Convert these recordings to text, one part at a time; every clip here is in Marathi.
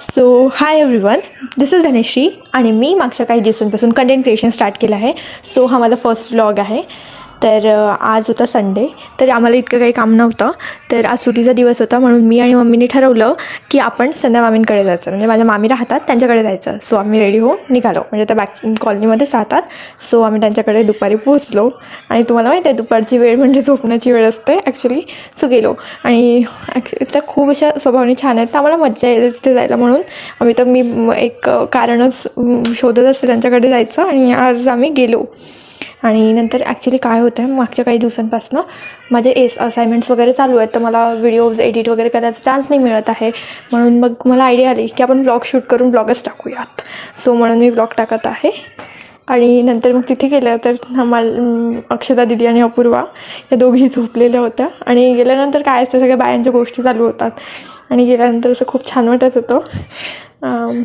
So hi everyone, this is Dhaneshri आणि मी मागच्या काही दिवसांपासून कंटेंट क्रिएशन स्टार्ट केलं आहे. सो हा माझा फर्स्ट व्लॉग आहे. तर आज होता संडे, तर आम्हाला इतकं काही काम नव्हतं. तर आज सुट्टीचा दिवस होता म्हणून मी आणि मम्मीने ठरवलं की आपण संध्या मामींकडे जायचं, म्हणजे माझ्या मामी राहतात त्यांच्याकडे जायचं. सो आम्ही रेडी होऊन निघालो, म्हणजे त्या बॅक कॉलनीमध्येच राहतात. सो आम्ही त्यांच्याकडे दुपारी पोहोचलो आणि तुम्हाला माहिती आहे दुपारची वेळ म्हणजे झोपण्याची वेळ असते ॲक्च्युली. सो गेलो आणि त्या खूप अशा स्वभावाने छान आहेत, तर आम्हाला मज्जा येते तिथे जायला. म्हणून मी एक कारणच शोधत असते त्यांच्याकडे जायचं आणि आज आम्ही गेलो. आणि नंतर ॲक्च्युली काय होतं आहे, मागच्या काही दिवसांपासून माझे असाइनमेंट्स वगैरे चालू आहेत, तर मला व्हिडिओज एडिट वगैरे करायचा चान्स नाही मिळत आहे. म्हणून मग मला आयडिया आली की आपण व्लॉग शूट करून व्लॉगच टाकूयात. सो म्हणून मी व्लॉग टाकत आहे. आणि नंतर मग तिथे गेलं तर अक्षता दिदी आणि अपूर्वा या दोघी झोपलेल्या होत्या. आणि गेल्यानंतर काय असतं, सगळ्या बायांच्या गोष्टी चालू होतात आणि गेल्यानंतर असं खूप छान वाटत होतं.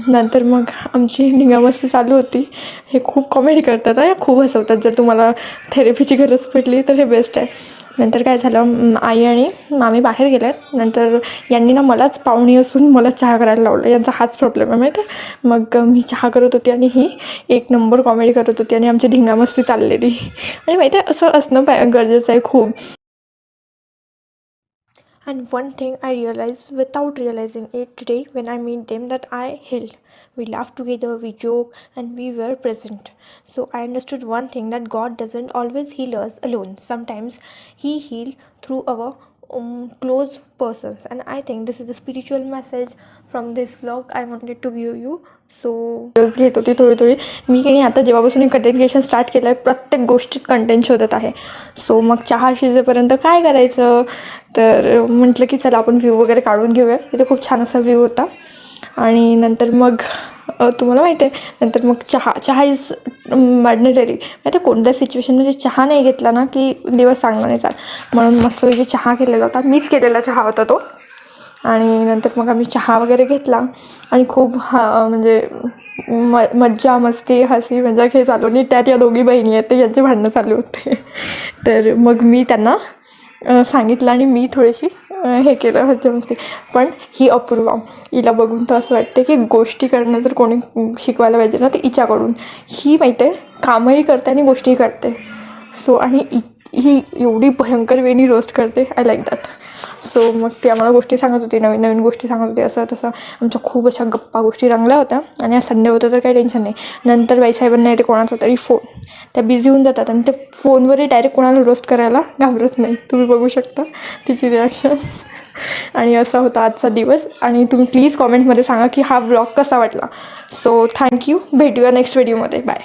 नंतर मग आमची धिंगामस्ती चालू होती. हे खूप कॉमेडी करतात आहे, खूप हसवतात. जर तुम्हाला थेरपीची गरज पडली तर हे बेस्ट आहे. नंतर काय झालं, आई आणि मामी बाहेर गेल्यात. नंतर यांनी मलाच पाहुणी असून मला चहा करायला लावलं. यांचा हाच प्रॉब्लेम आहे माहीत आहे. मग मी चहा करत होती आणि ही एक नंबर कॉमेडी करत होती आणि आमची धिंगामस्ती चाललेली. आणि माहीत आहे असं असणं गरजेचं आहे खूप. And one thing I realized without realizing it today when I meet them, that I healed. We laughed together, we joked, and we were present. So I understood one thing, that God doesn't always heal us alone. Sometimes He heals through our close persons. And I think this is the spiritual message from this vlog I wanted to give you. So घेत होती थोडी मी की नाही. आता जेव्हापासून कंटेंट क्रिएशन स्टार्ट केलं आहे, प्रत्येक गोष्टीत कंटेंट शोधत आहे. सो मग चहा शिजेपर्यंत काय करायचं, तर म्हटलं की चला आपण व्ह्यू वगैरे काढून घेऊया. तिथे खूप छान असा व्ह्यू होता. आणि नंतर मग तुम्हाला माहिती आहे, नंतर मग चहा इज मॅडनेटरी. माहिती आहे, कोणत्या सिच्युएशनमध्ये चहा नाही घेतला ना की दिवस चांगला नाही चाल. म्हणून मस्तपैकी चहा केलेला होता, मीच केलेला चहा होता तो. आणि नंतर मग आम्ही चहा वगैरे घेतला आणि खूप म्हणजे मज्जा मस्ती हसी मजाक हे चालू. आणि त्यात या दोघी बहिणी आहेत, ते यांचे भांडणं चालू होते. तर मग मी त्यांना सांगितलं आणि मी थोडीशी हे केलं मज्जा मस्ती. पण ही अपूर्वा, हिला बघून तर असं वाटते की गोष्टी करणं जर कोणी शिकवायला पाहिजे ना, तर हिच्याकडून. ही माहिती आहे कामही करते आणि गोष्टीही करते. सो आणि ही एवढी भयंकर वेणी रोस्ट करते. I like that. सो मग ती आम्हाला गोष्टी सांगत होती, नवीन नवीन गोष्टी सांगत होती. असं तसं आमच्या खूप अशा गप्पा गोष्टी रंगल्या होत्या. आणि आज संडे होतं तर काही टेन्शन नाही. नंतर बाईसाहेबांना येते कोणाचा तरी फोन, त्या बिझी होऊन जातात आणि ते फोनवरही डायरेक्ट कोणाला रोस्ट करायला घाबरत नाही. तुम्ही बघू शकता तिची रिॲक्शन. आणि असा होता आजचा दिवस. आणि तुम्ही प्लीज कॉमेंटमध्ये सांगा की हा व्लॉग कसा वाटला. सो थँक्यू, भेटूया नेक्स्ट व्हिडिओमध्ये. बाय.